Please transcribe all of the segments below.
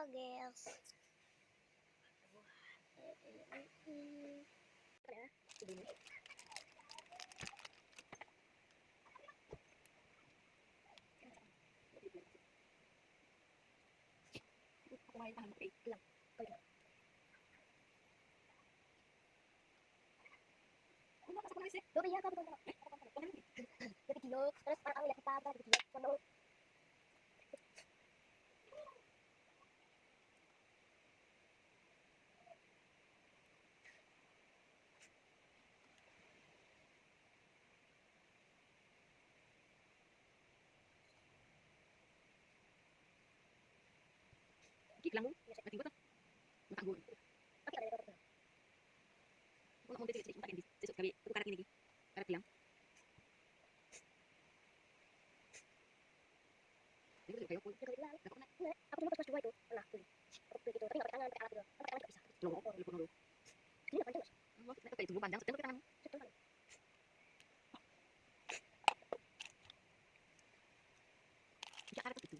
guys. Kik lang mo. Natin ko to. Makagun. Kung ako dito pakai di sesuk kami. Itu karat ini. Karat lang. Ini juga kayak pun. Dapat na. Aku cuma pas dua itu. Nah, tuh. Aku tuh gitu. Tapi enggak pakai tangan, pakai alat gitu. Pakai tangan enggak bisa. Loh, telepon dulu. Ini apa panjang, Mas? Itu kayak tunggu panjang, setel pakai tangan. Setel pakai. Ya karat itu.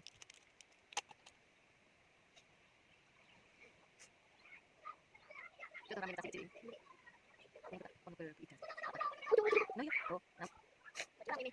Kita ramai kasih kecil. Yang kita pon ke kita. Nah, ya. Oh, nah. Macam ini.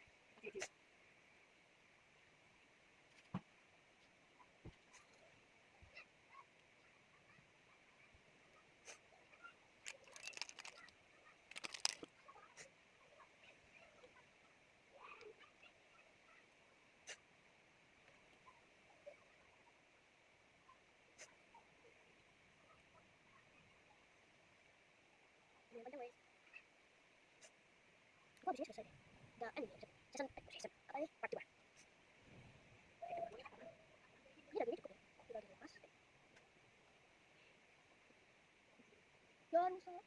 Panjang guys. Aku habis ini selesai deh. Udah ini season apa ini part 2. Ini dagingnya cukup ya. Tinggal dilepas. Jangan salah.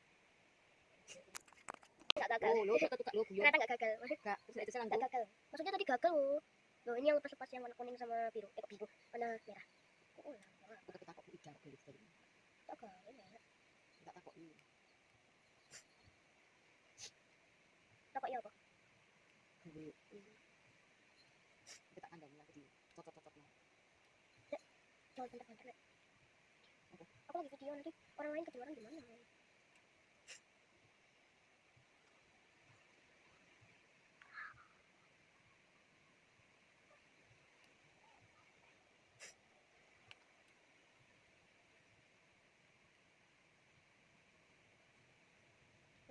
Enggak gagal. Oh, lo suka lo kuyon. Ternyata enggak gagal. Maksudnya Enggak, terus itu enggak gagal. Maksudnya tadi gagal loh. Loh ini yang lepas-lepas yang warna kuning sama biru. Biru. Warna merah. Oh, lama. aku takut ikan beli tadi. Tak gagal ya. Enggak takut ini. Takut ya apa? Beli. Kita kandang yang kecil. Cocok-cocok nah. Jangan bentar-bentar. Aku lagi video nanti orang lain kejuaraan gimana?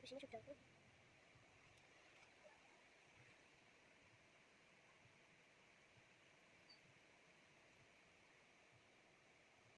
Habis ini sudah tuh.